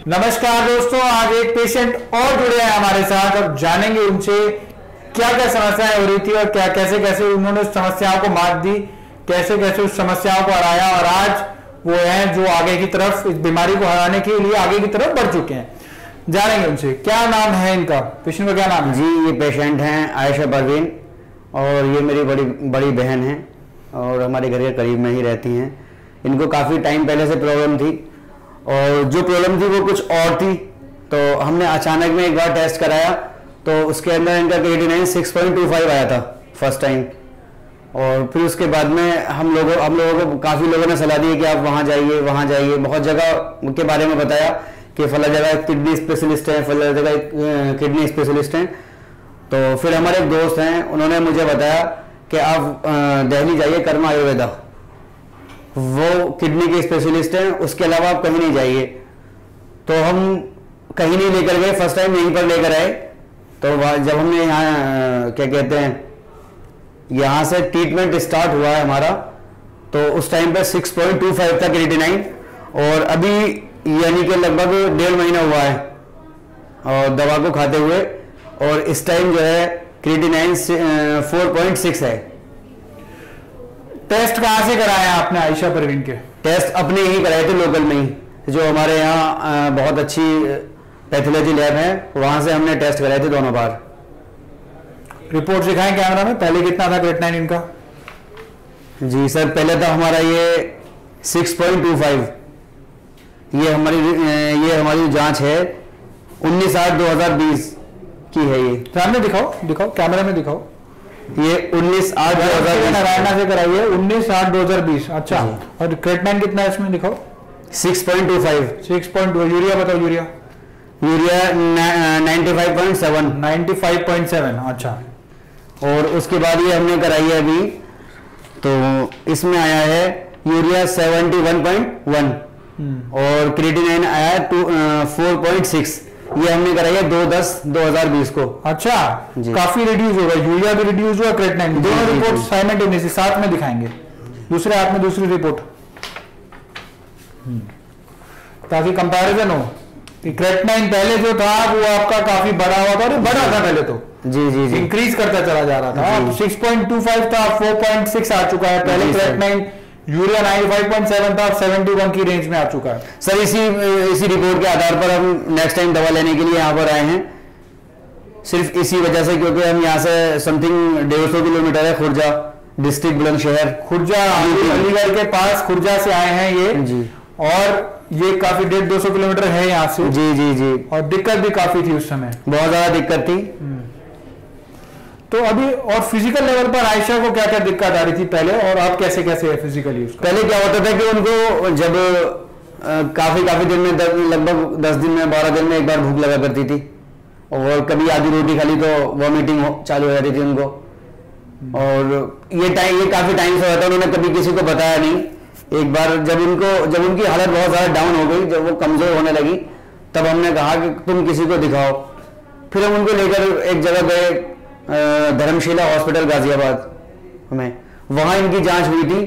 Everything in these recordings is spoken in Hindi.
नमस्कार दोस्तों, आज एक पेशेंट और जुड़े हैं हमारे साथ और जानेंगे उनसे क्या क्या समस्याएं हो रही थी और क्या कैसे कैसे उन्होंने समस्याओं को मात दी, कैसे कैसे उस समस्याओं को हराया और आज वो हैं जो आगे की तरफ इस बीमारी को हराने के लिए आगे की तरफ बढ़ चुके हैं। जानेंगे उनसे क्या नाम है इनका, पेशेंट का क्या नाम है? जी, ये पेशेंट हैं आयशा परवीन और ये मेरी बड़ी बहन है और हमारे घर के करीब में ही रहती हैं। इनको काफ़ी टाइम पहले से प्रॉब्लम थी और जो प्रॉब्लम थी वो कुछ और थी, तो हमने अचानक में एक बार टेस्ट कराया तो उसके अंदर इनका क्रिएटिनिन 6.25 आया था फर्स्ट टाइम। और फिर उसके बाद में हम लोगों को काफ़ी लोगों ने सलाह दी कि आप वहाँ जाइए, बहुत जगह के बारे में बताया कि फला जगह किडनी स्पेशलिस्ट है, फला जगह किडनी स्पेशलिस्ट हैं। तो फिर हमारे एक दोस्त हैं, उन्होंने मुझे बताया कि आप दिल्ली जाइए, कर्मा आयुर्वेदा, वो किडनी के स्पेशलिस्ट हैं, उसके अलावा आप कहीं नहीं जाइए। तो हम कहीं नहीं लेकर गए, फर्स्ट टाइम यहीं पर लेकर आए। तो जब हमने यहाँ क्या कहते हैं यहाँ से ट्रीटमेंट स्टार्ट हुआ है हमारा, तो उस टाइम पे 6.25 था क्रिएटिनिन और अभी यानी कि लगभग 1.5 महीना हुआ है और दवा को खाते हुए, और इस टाइम जो है क्रिएटिनिन 4.6 है। टेस्ट कहाँ से कराया आपने आयशा परवीन के? टेस्ट अपने ही कराए थे लोकल में ही, जो हमारे यहाँ बहुत अच्छी पैथोलॉजी लैब है, वहां से हमने टेस्ट कराए थे दोनों बार। रिपोर्ट दिखाएं कैमरा में, पहले कितना था क्रिएटिनिन इनका? जी सर, पहले था हमारा ये 6.25। ये हमारी जांच है 19/8/2020 की है। ये सामने दिखाओ कैमरा में दिखाओ। ये 19/8/2020 नारायणा से कराई है 19/8/2020। अच्छा, और क्रिएटिनिन कितना है इसमें दिखाओ? 6.25। 6.2। यूरिया बताओ, यूरिया 95.7। 95.7। अच्छा, और उसके बाद ये हमने कराई है अभी, तो इसमें आया है यूरिया 71.1 और क्रिएटिनिन आया है 4.6। ये हमने कराई है 2/10/2020 को। अच्छा, काफी रिड्यूस होगा, यूरिया भी रिड्यूस हुआ, क्रिएटिनिन, दोनों रिपोर्ट साइमल्टेनियसली साथ में दिखाएंगे, दूसरे हाथ में दूसरी रिपोर्ट, ताकि कंपैरिजन हो कि क्रिएटिनिन पहले जो था वो आपका काफी बड़ा हुआ था और बड़ा था पहले, तो जी इंक्रीज करता चला जा रहा था। 6.25 था, 4.6 आ चुका है पहले क्रिएटिनिन। यूरिया 95.7 था, 71 की रेंज में आ चुका है। सर, इसी रिपोर्ट के आधार पर हम नेक्स्ट टाइम दवा लेने के लिए यहाँ पर आए हैं, सिर्फ इसी वजह से, क्योंकि हम यहाँ से समथिंग 150 किलोमीटर है, खुर्जा डिस्ट्रिक्ट बुलंदशहर, खुर्जा अलीगढ़ के पास खुर्जा से आए हैं ये जी। और ये काफी 150-200 किलोमीटर है यहाँ से। जी। और दिक्कत भी काफी थी उस समय, बहुत ज्यादा दिक्कत थी। तो अभी और फिजिकल लेवल पर आयशा को क्या क्या दिक्कत आ रही थी पहले, और आप कैसे कैसे है फिजिकली? पहले क्या होता था कि उनको जब काफी दिन में लगभग 10 दिन में 12 दिन में एक बार भूख लगा करती थी और कभी आधी रोटी खाली तो वॉमिटिंग चालू हो जाती थी उनको। और ये काफी टाइम से हुआ था, उन्होंने कभी किसी को बताया नहीं। एक बार जब उनकी हालत बहुत ज्यादा डाउन हो गई, जब वो कमजोर होने लगी, तब हमने कहा कि तुम किसी को दिखाओ। फिर हम उनको लेकर एक जगह गए, धर्मशिला हॉस्पिटल गाजियाबाद में, वहां इनकी जांच हुई थी।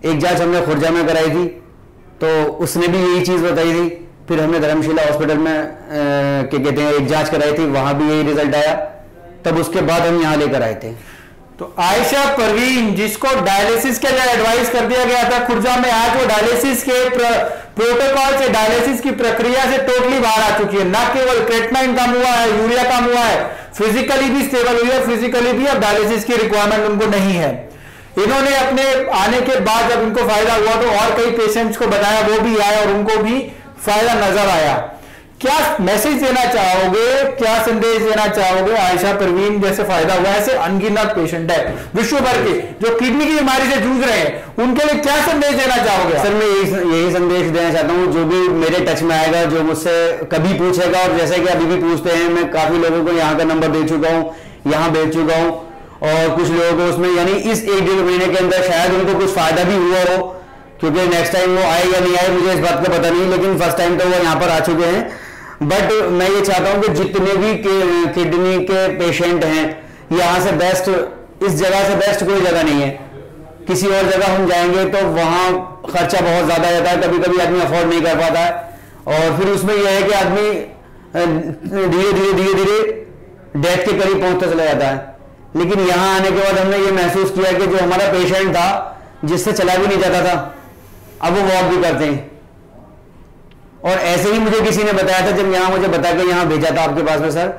एक जांच हमने खुर्जा में कराई थी, तो उसने भी यही चीज बताई थी। फिर हमने धर्मशिला हॉस्पिटल में क्या कहते हैं एक जांच कराई थी, वहां भी यही रिजल्ट आया। तब उसके बाद हम यहाँ लेकर आए थे। तो आयशा परवीन, जिसको डायलिसिस के लिए एडवाइस कर दिया गया था खुर्जा में, आज वो डायलिसिस के प्रोटोकॉल से, डायलिसिस की प्रक्रिया से टोटली बाहर आ चुकी है। न केवल क्रिएटिनिन कम हुआ है, यूरिया कम हुआ है, फिजिकली भी स्टेबल हुई है, फिजिकली भी अब डायलिसिस की रिक्वायरमेंट उनको नहीं है। इन्होंने अपने आने के बाद जब इनको फायदा हुआ तो और कई पेशेंट्स को बताया, वो भी आए और उनको भी फायदा नजर आया। क्या मैसेज देना चाहोगे, क्या संदेश देना चाहोगे? आयशा परवीन जैसे फायदा हुआ, ऐसे अनगिनत पेशेंट है विश्व भर के जो किडनी की बीमारी से जूझ रहे हैं, उनके लिए क्या संदेश देना चाहोगे? सर, मैं यही संदेश देना चाहता हूँ, जो भी मेरे टच में आएगा, जो मुझसे कभी पूछेगा, और जैसे कि अभी भी पूछते हैं, मैं काफी लोगों को यहाँ का नंबर दे चुका हूँ, यहाँ भेज चुका हूँ, और कुछ लोगों को उसमें यानी इस 1-1.5 महीने के अंदर शायद उनको कुछ फायदा भी हुआ हो, क्योंकि नेक्स्ट टाइम वो आए या नहीं आए मुझे इस बात का पता नहीं, लेकिन फर्स्ट टाइम तो वो यहाँ पर आ चुके हैं। बट मैं ये चाहता हूं कि जितने भी किडनी के पेशेंट हैं, यहाँ से बेस्ट, इस जगह से बेस्ट कोई जगह नहीं है। किसी और जगह हम जाएंगे तो वहां खर्चा बहुत ज्यादा रहता है, कभी कभी आदमी अफोर्ड नहीं कर पाता है, और फिर उसमें यह है कि आदमी धीरे धीरे धीरे धीरे डेथ के करीब पहुंचता चला जाता है। लेकिन यहां आने के बाद हमने ये महसूस किया कि जो हमारा पेशेंट था जिससे चला भी नहीं जाता था, अब वो वॉक भी करते हैं। और ऐसे ही मुझे किसी ने बताया था, जब यहाँ मुझे बता के यहाँ भेजा था आपके पास में सर,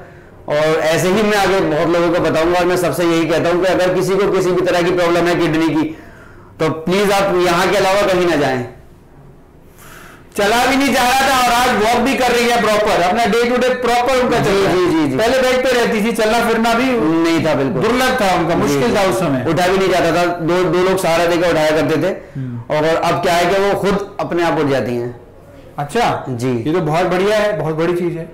और ऐसे ही मैं आगे बहुत लोगों को बताऊंगा। और मैं सबसे यही कहता हूं कि अगर किसी को किसी भी तरह की प्रॉब्लम है किडनी की, तो प्लीज आप यहाँ के अलावा कहीं ना जाएं। चला भी नहीं जा रहा था और आज वॉक भी कर रही है प्रॉपर, अपना डे टू डे प्रॉपर उनका चल रहा है। जी। पहले बेड पे रहती थी, चलना फिरना भी नहीं था, बिल्कुल दुर्लभ था उनका, मुश्किल था उस समय, उठा भी नहीं जाता था। दो लोग सहारा देकर उठाया करते थे। और अब क्या है कि वो खुद अपने आप उठ जाती हैं। अच्छा जी, ये तो बहुत बढ़िया है, बहुत बड़ी चीज है,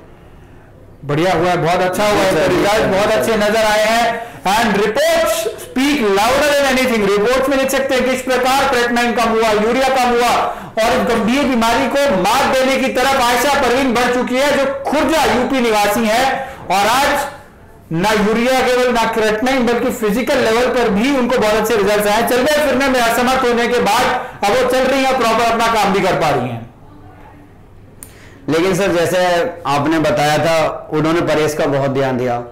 बढ़िया हुआ है, बहुत अच्छा हुआ है, रिजल्ट बहुत अच्छे नजर आए हैं। And reports speak louder than anything. Reports में लिख सकते हैं किस प्रकार क्रेटनाइन कम हुआ, यूरिया कम हुआ और इस गंभीर बीमारी को मात देने की तरफ आयशा परवीन बढ़ चुकी है, जो खुर्जा यूपी निवासी है। और आज ना यूरिया केवल ना क्रेटनाइन बल्कि फिजिकल लेवल पर भी उनको बहुत अच्छे रिजल्ट आए। चलने फिरने में असमर्थ होने के बाद अब वो चल रही है, प्रॉपर अपना काम भी कर पा रही है। लेकिन सर जैसे आपने बताया था, उन्होंने परहेज का बहुत ध्यान दिया।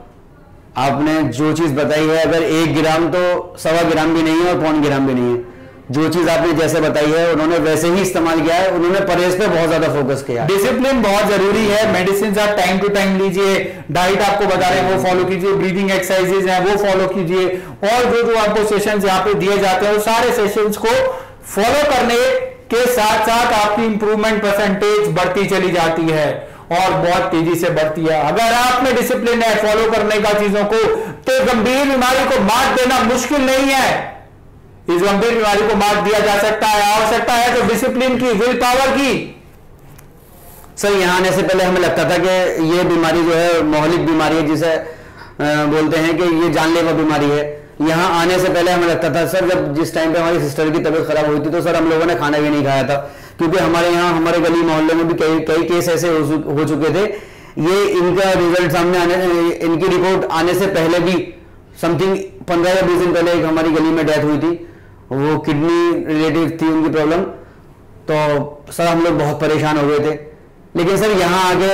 आपने जो चीज बताई है, अगर 1 ग्राम तो 1.25 ग्राम भी नहीं है और 0.25 ग्राम भी नहीं है। जो चीज आपने जैसे बताई है उन्होंने वैसे ही इस्तेमाल किया है। उन्होंने परहेज पे बहुत ज्यादा फोकस किया। डिसिप्लिन बहुत जरूरी है, मेडिसिन आप टाइम टू टाइम लीजिए, डाइट आपको बता रहे हैं वो फॉलो कीजिए, ब्रीदिंग एक्सरसाइजेज हैं वो फॉलो कीजिए, और जो आपको सेशंस यहाँ पे दिए जाते हैं वो सारे सेशंस को फॉलो करने के साथ साथ आपकी इंप्रूवमेंट परसेंटेज बढ़ती चली जाती है और बहुत तेजी से बढ़ती है। अगर आप में डिसिप्लिन है फॉलो करने का चीजों को, तो गंभीर बीमारी को मात देना मुश्किल नहीं है। इस गंभीर बीमारी को मात दिया जा सकता है। आवश्यकता है तो डिसिप्लिन की, विल पावर की। सर यहाँ आने से पहले हमें लगता था कि ये बीमारी जो है मौलिक बीमारी है, जिसे बोलते हैं कि ये जानलेवा बीमारी है। यहाँ आने से पहले हमें लगता था सर, जब जिस टाइम पे हमारी सिस्टर की तबीयत खराब हुई थी तो सर हम लोगों ने खाना भी नहीं खाया था, क्योंकि हमारे यहाँ हमारे गली मोहल्ले में भी कई केस ऐसे हो चुके थे। ये इनका रिजल्ट सामने आने, इनकी रिपोर्ट आने से पहले भी समथिंग 15 या 20 दिन पहले एक हमारी गली में डेथ हुई थी। वो किडनी रिलेटेड थी उनकी प्रॉब्लम। तो सर हम लोग बहुत परेशान हो गए थे। लेकिन सर यहाँ आके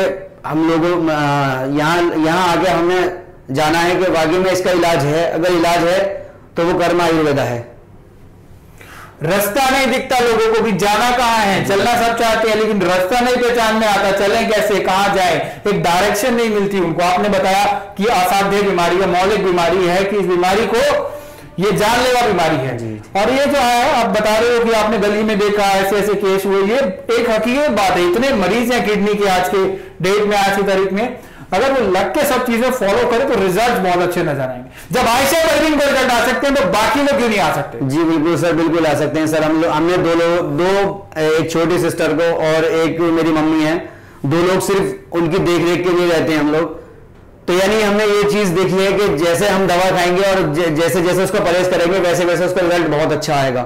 हम लोगों यहाँ आके हमें जाना है कि वाकई में इसका इलाज है। अगर इलाज है तो वो कर्म आयुर्वेदा है। रास्ता नहीं दिखता लोगों को भी, जाना कहाँ है। चलना सब चाहते हैं लेकिन रास्ता नहीं पहचान में आता, चलें कैसे, कहाँ जाए, एक डायरेक्शन नहीं मिलती उनको। आपने बताया कि असाध्य बीमारी है, मौलिक बीमारी है, कि इस बीमारी को ये जानलेवा बीमारी है। और ये जो है आप बता रहे हो कि आपने गली में देखा ऐसे ऐसे केस हुए, ये एक हकीकत बात है। इतने मरीज हैं किडनी के आज के डेट में, आज की तारीख में, अगर वो लग के सब चीजें फॉलो करें तो रिजल्ट बहुत अच्छे नजर आएंगे। जब आयशा परवीन को रिजल्ट आ सकते हैं तो बाकी लोग क्यों नहीं आ सकते? जी बिल्कुल सर, बिल्कुल आ सकते हैं सर। हमने दो एक छोटी सिस्टर को और एक मेरी मम्मी है, 2 लोग सिर्फ उनकी देख रेख के लिए रहते हैं हम लोग। तो यानी हमने ये चीज देखी है कि जैसे हम दवा खाएंगे और जैसे जैसे उसका परहेज करेंगे वैसे वैसे उसका रिजल्ट बहुत अच्छा आएगा।